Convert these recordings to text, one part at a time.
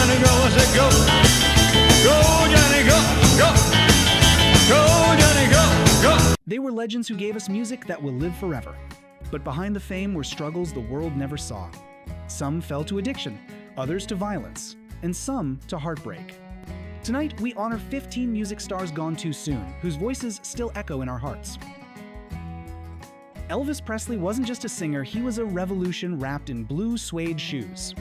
Johnny, go, I said go. Go, Johnny, go, go. Go, Johnny, go, go. They were legends who gave us music that will live forever. But behind the fame were struggles the world never saw. Some fell to addiction, others to violence, and some to heartbreak. Tonight, we honor 15 music stars gone too soon, whose voices still echo in our hearts. Elvis Presley wasn't just a singer, he was a revolution wrapped in blue suede shoes.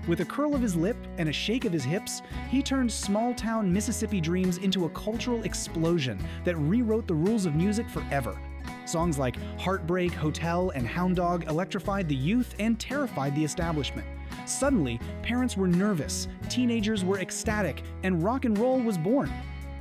With a curl of his lip and a shake of his hips, he turned small-town Mississippi dreams into a cultural explosion that rewrote the rules of music forever. Songs like Heartbreak, Hotel, and Hound Dog electrified the youth and terrified the establishment. Suddenly, parents were nervous, teenagers were ecstatic, and rock and roll was born.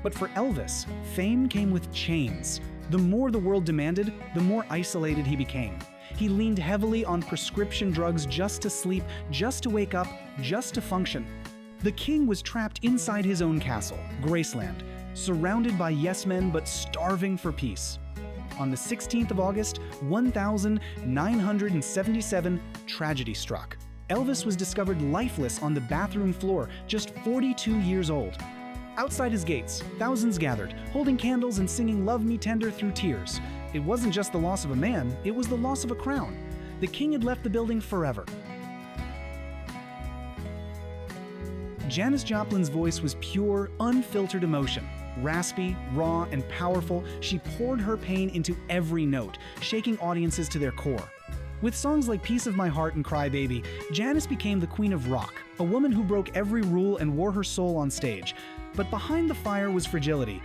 But for Elvis, fame came with chains. The more the world demanded, the more isolated he became. He leaned heavily on prescription drugs just to sleep, just to wake up, just to function. The king was trapped inside his own castle, Graceland, surrounded by yes-men but starving for peace. On the 16th of August, 1977, tragedy struck. Elvis was discovered lifeless on the bathroom floor, just 42 years old. Outside his gates, thousands gathered, holding candles and singing "Love Me Tender" through tears. It wasn't just the loss of a man, it was the loss of a crown. The king had left the building forever. Janis Joplin's voice was pure, unfiltered emotion. Raspy, raw, and powerful, she poured her pain into every note, shaking audiences to their core. With songs like "Piece of My Heart" and "Cry Baby," Janis became the queen of rock, a woman who broke every rule and wore her soul on stage. But behind the fire was fragility.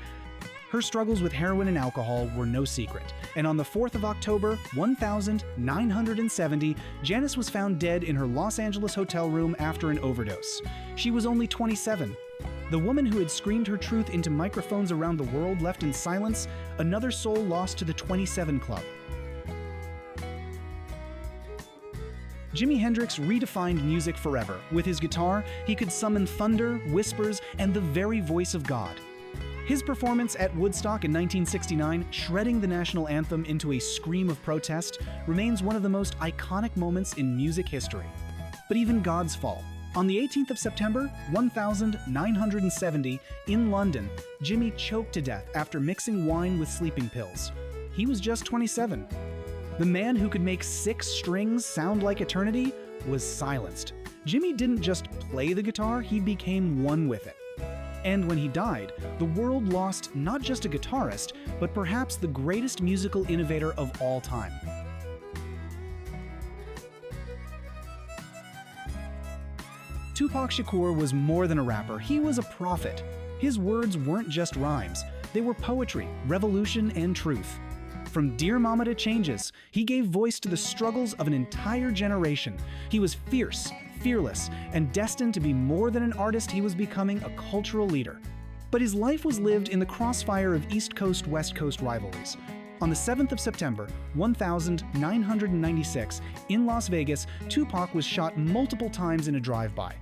Her struggles with heroin and alcohol were no secret. And on the 4th of October, 1970, Janis was found dead in her Los Angeles hotel room after an overdose. She was only 27. The woman who had screamed her truth into microphones around the world left in silence, another soul lost to the 27 Club. Jimi Hendrix redefined music forever. With his guitar, he could summon thunder, whispers, and the very voice of God. His performance at Woodstock in 1969, shredding the national anthem into a scream of protest, remains one of the most iconic moments in music history. But even God's fall. On the 18th of September, 1970, in London, Jimi choked to death after mixing wine with sleeping pills. He was just 27. The man who could make 6 strings sound like eternity was silenced. Jimi didn't just play the guitar, he became one with it. And when he died, the world lost not just a guitarist, but perhaps the greatest musical innovator of all time. Tupac Shakur was more than a rapper, he was a prophet. His words weren't just rhymes, they were poetry, revolution, and truth. From Dear Mama to Changes, he gave voice to the struggles of an entire generation. He was fierce, fearless, and destined to be more than an artist, he was becoming a cultural leader. But his life was lived in the crossfire of East Coast-West Coast rivalries. On the 7th of September, 1996, in Las Vegas, Tupac was shot multiple times in a drive-by.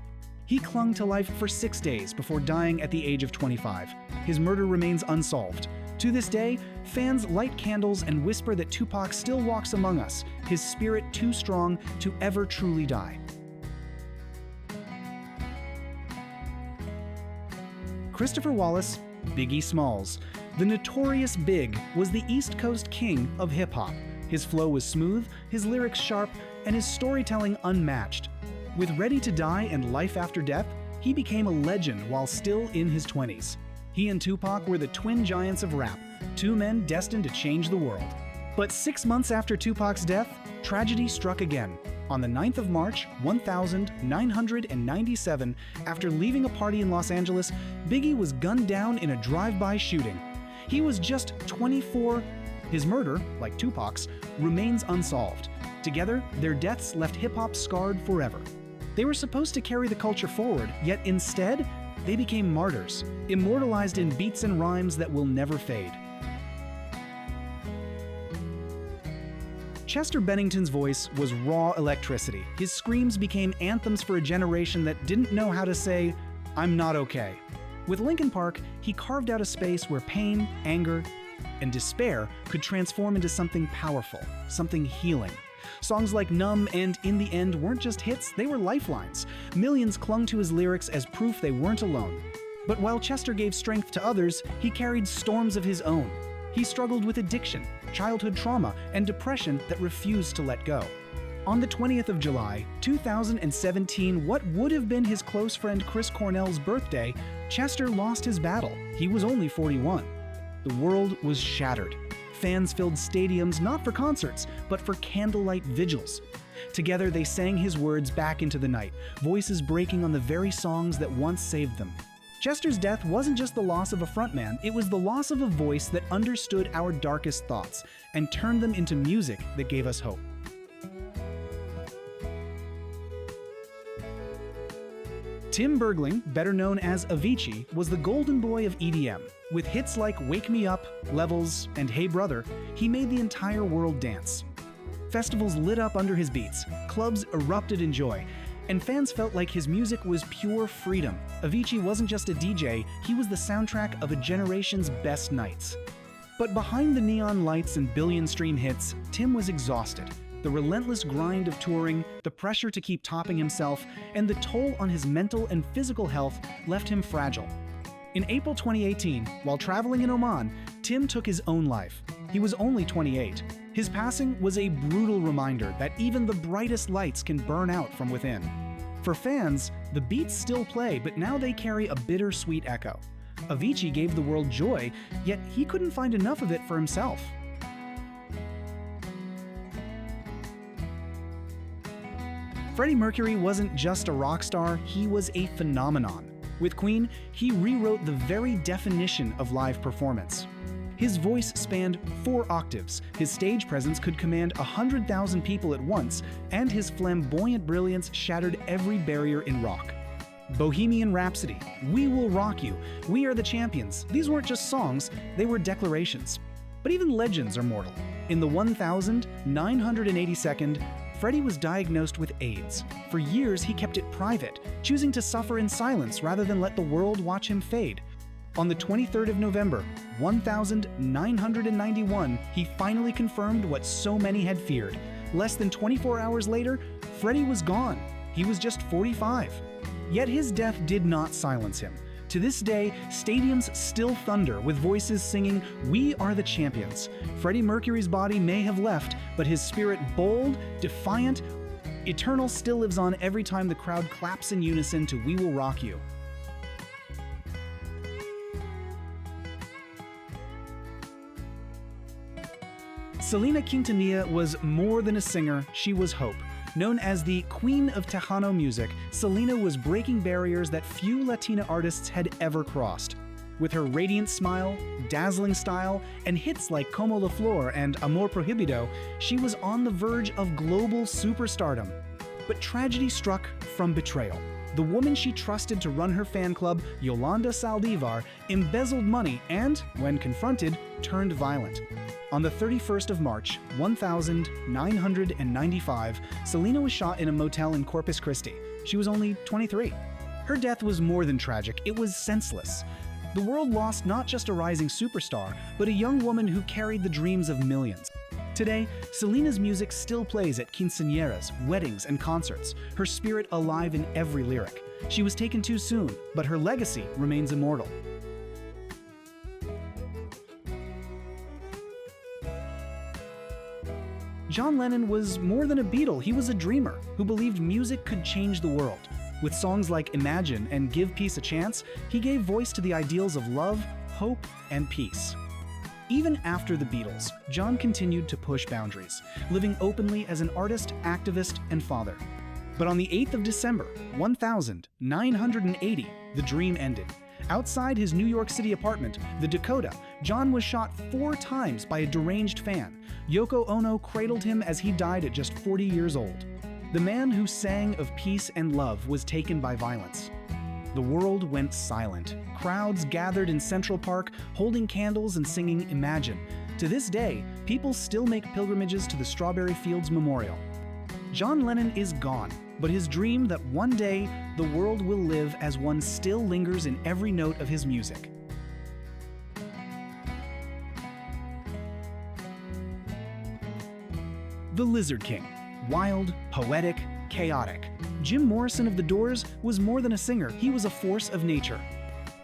He clung to life for 6 days before dying at the age of 25. His murder remains unsolved. To this day, fans light candles and whisper that Tupac still walks among us, his spirit too strong to ever truly die. Christopher Wallace, Biggie Smalls. The notorious Big was the East Coast king of hip-hop. His flow was smooth, his lyrics sharp, and his storytelling unmatched. With Ready to Die and Life After Death, he became a legend while still in his 20s. He and Tupac were the twin giants of rap, 2 men destined to change the world. But 6 months after Tupac's death, tragedy struck again. On the 9th of March, 1997, after leaving a party in Los Angeles, Biggie was gunned down in a drive-by shooting. He was just 24. His murder, like Tupac's, remains unsolved. Together, their deaths left hip-hop scarred forever. They were supposed to carry the culture forward, yet instead, they became martyrs, immortalized in beats and rhymes that will never fade. Chester Bennington's voice was raw electricity. His screams became anthems for a generation that didn't know how to say, "I'm not okay." With Linkin Park, he carved out a space where pain, anger, and despair could transform into something powerful, something healing. Songs like Numb and In the End weren't just hits, they were lifelines. Millions clung to his lyrics as proof they weren't alone. But while Chester gave strength to others, he carried storms of his own. He struggled with addiction, childhood trauma, and depression that refused to let go. On the 20th of July, 2017, what would have been his close friend Chris Cornell's birthday, Chester lost his battle. He was only 41. The world was shattered. Fans filled stadiums not for concerts, but for candlelight vigils. Together, they sang his words back into the night, voices breaking on the very songs that once saved them. Chester's death wasn't just the loss of a frontman, it was the loss of a voice that understood our darkest thoughts and turned them into music that gave us hope. Tim Bergling, better known as Avicii, was the golden boy of EDM. With hits like Wake Me Up, Levels, and Hey Brother, he made the entire world dance. Festivals lit up under his beats, clubs erupted in joy, and fans felt like his music was pure freedom. Avicii wasn't just a DJ, he was the soundtrack of a generation's best nights. But behind the neon lights and billion-stream hits, Tim was exhausted. The relentless grind of touring, the pressure to keep topping himself, and the toll on his mental and physical health left him fragile. In April 2018, while traveling in Oman, Tim took his own life. He was only 28. His passing was a brutal reminder that even the brightest lights can burn out from within. For fans, the beats still play, but now they carry a bittersweet echo. Avicii gave the world joy, yet he couldn't find enough of it for himself. Freddie Mercury wasn't just a rock star, he was a phenomenon. With Queen, he rewrote the very definition of live performance. His voice spanned 4 octaves, his stage presence could command 100,000 people at once, and his flamboyant brilliance shattered every barrier in rock. Bohemian Rhapsody, We Will Rock You, We Are the Champions, these weren't just songs, they were declarations. But even legends are mortal. In the 1982nd, Freddie was diagnosed with AIDS. For years, he kept it private, choosing to suffer in silence rather than let the world watch him fade. On the 23rd of November, 1991, he finally confirmed what so many had feared. Less than 24 hours later, Freddie was gone. He was just 45. Yet his death did not silence him. To this day, stadiums still thunder with voices singing, "We are the champions." Freddie Mercury's body may have left, but his spirit, bold, defiant, eternal, still lives on every time the crowd claps in unison to "We Will Rock You." Selena Quintanilla was more than a singer, she was hope. Known as the Queen of Tejano music, Selena was breaking barriers that few Latina artists had ever crossed. With her radiant smile, dazzling style, and hits like Como la Flor and Amor Prohibido, she was on the verge of global superstardom. But tragedy struck from betrayal. The woman she trusted to run her fan club, Yolanda Saldivar, embezzled money and, when confronted, turned violent. On the 31st of March, 1995, Selena was shot in a motel in Corpus Christi. She was only 23. Her death was more than tragic, it was senseless. The world lost not just a rising superstar, but a young woman who carried the dreams of millions. Today, Selena's music still plays at quinceañeras, weddings, and concerts, her spirit alive in every lyric. She was taken too soon, but her legacy remains immortal. John Lennon was more than a Beatle, he was a dreamer who believed music could change the world. With songs like Imagine and Give Peace a Chance, he gave voice to the ideals of love, hope, and peace. Even after the Beatles, John continued to push boundaries, living openly as an artist, activist, and father. But on the 8th of December, 1980, the dream ended. Outside his New York City apartment, the Dakota, John was shot 4 times by a deranged fan. Yoko Ono cradled him as he died at just 40 years old. The man who sang of peace and love was taken by violence. The world went silent. Crowds gathered in Central Park, holding candles and singing Imagine. To this day, people still make pilgrimages to the Strawberry Fields Memorial. John Lennon is gone, but his dream that one day the world will live as one still lingers in every note of his music. The Lizard King. Wild, poetic, chaotic. Jim Morrison of The Doors was more than a singer, he was a force of nature.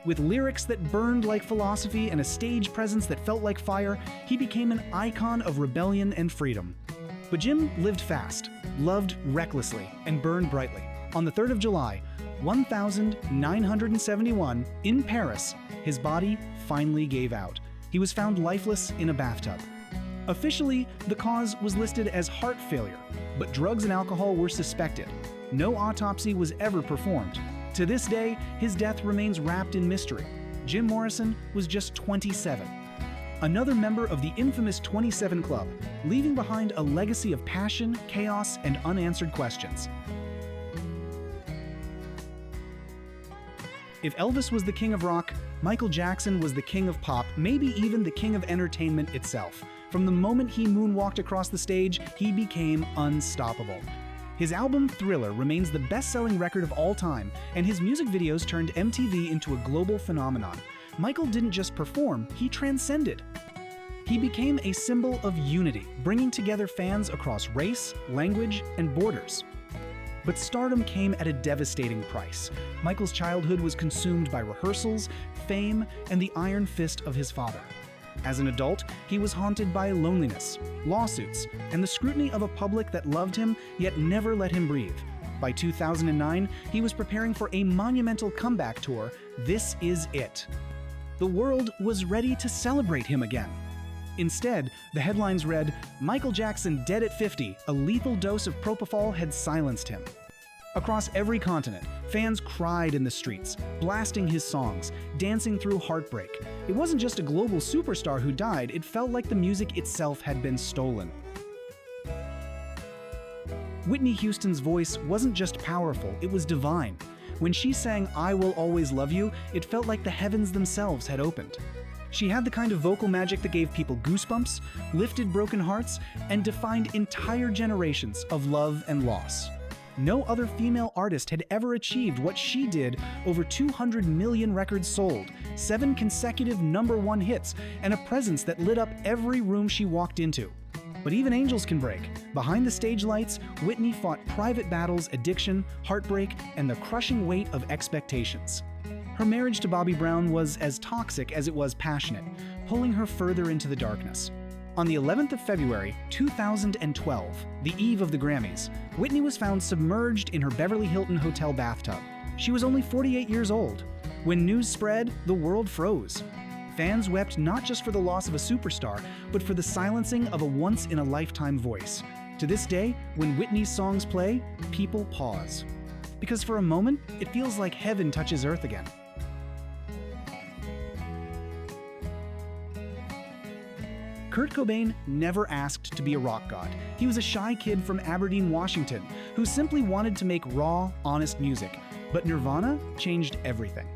With lyrics that burned like philosophy and a stage presence that felt like fire, he became an icon of rebellion and freedom. But Jim lived fast, loved recklessly, and burned brightly. On the 3rd of July, 1971, in Paris, his body finally gave out. He was found lifeless in a bathtub. Officially, the cause was listed as heart failure, but drugs and alcohol were suspected. No autopsy was ever performed. To this day, his death remains wrapped in mystery. Jim Morrison was just 27. Another member of the infamous 27 Club, leaving behind a legacy of passion, chaos, and unanswered questions. If Elvis was the king of rock, Michael Jackson was the king of pop, maybe even the king of entertainment itself. From the moment he moonwalked across the stage, he became unstoppable. His album Thriller remains the best-selling record of all time, and his music videos turned MTV into a global phenomenon. Michael didn't just perform, he transcended. He became a symbol of unity, bringing together fans across race, language, and borders. But stardom came at a devastating price. Michael's childhood was consumed by rehearsals, fame, and the iron fist of his father. As an adult, he was haunted by loneliness, lawsuits, and the scrutiny of a public that loved him yet never let him breathe. By 2009, he was preparing for a monumental comeback tour, This Is It. The world was ready to celebrate him again. Instead, the headlines read, "Michael Jackson dead at 50, a lethal dose of propofol had silenced him." Across every continent, fans cried in the streets, blasting his songs, dancing through heartbreak. It wasn't just a global superstar who died, it felt like the music itself had been stolen. Whitney Houston's voice wasn't just powerful, it was divine. When she sang "I Will Always Love You," it felt like the heavens themselves had opened. She had the kind of vocal magic that gave people goosebumps, lifted broken hearts, and defined entire generations of love and loss. No other female artist had ever achieved what she did. Over 200 million records sold, 7 consecutive #1 hits, and a presence that lit up every room she walked into. But even angels can break. Behind the stage lights, Whitney fought private battles, addiction, heartbreak, and the crushing weight of expectations. Her marriage to Bobby Brown was as toxic as it was passionate, pulling her further into the darkness. On the 11th of February, 2012, the eve of the Grammys, Whitney was found submerged in her Beverly Hilton hotel bathtub. She was only 48 years old. When news spread, the world froze. Fans wept not just for the loss of a superstar, but for the silencing of a once-in-a-lifetime voice. To this day, when Whitney's songs play, people pause. Because for a moment, it feels like heaven touches earth again. Kurt Cobain never asked to be a rock god. He was a shy kid from Aberdeen, Washington, who simply wanted to make raw, honest music. But Nirvana changed everything.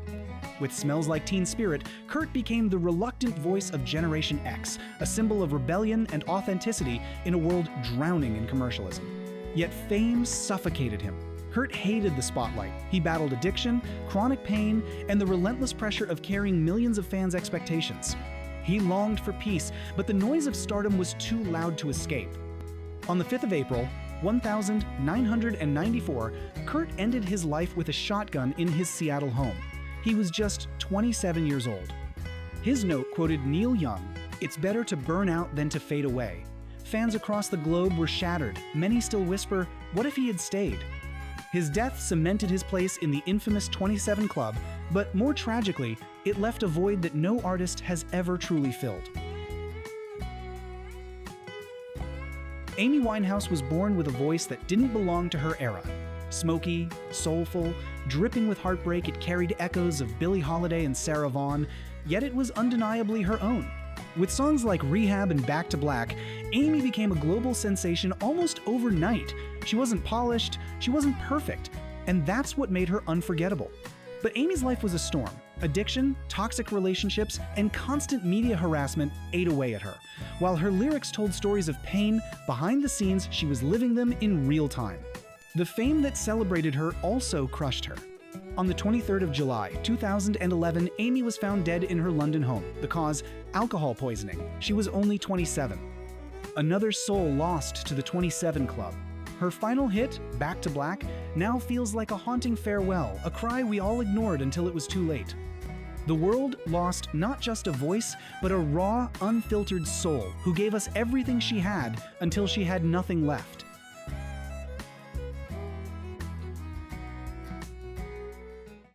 With Smells Like Teen Spirit, Kurt became the reluctant voice of Generation X, a symbol of rebellion and authenticity in a world drowning in commercialism. Yet fame suffocated him. Kurt hated the spotlight. He battled addiction, chronic pain, and the relentless pressure of carrying millions of fans' expectations. He longed for peace, but the noise of stardom was too loud to escape. On the 5th of April, 1994, Kurt ended his life with a shotgun in his Seattle home. He was just 27 years old. His note quoted Neil Young, "It's better to burn out than to fade away." Fans across the globe were shattered. Many still whisper, "What if he had stayed?" His death cemented his place in the infamous 27 Club, but more tragically, it left a void that no artist has ever truly filled. Amy Winehouse was born with a voice that didn't belong to her era. Smoky, soulful, dripping with heartbreak, it carried echoes of Billie Holiday and Sarah Vaughan, yet it was undeniably her own. With songs like Rehab and Back to Black, Amy became a global sensation almost overnight. She wasn't polished, she wasn't perfect, and that's what made her unforgettable. But Amy's life was a storm. Addiction, toxic relationships, and constant media harassment ate away at her. While her lyrics told stories of pain, behind the scenes she was living them in real time. The fame that celebrated her also crushed her. On the 23rd of July, 2011, Amy was found dead in her London home. The cause, alcohol poisoning. She was only 27. Another soul lost to the 27 Club. Her final hit, Back to Black, now feels like a haunting farewell, a cry we all ignored until it was too late. The world lost not just a voice, but a raw, unfiltered soul who gave us everything she had until she had nothing left.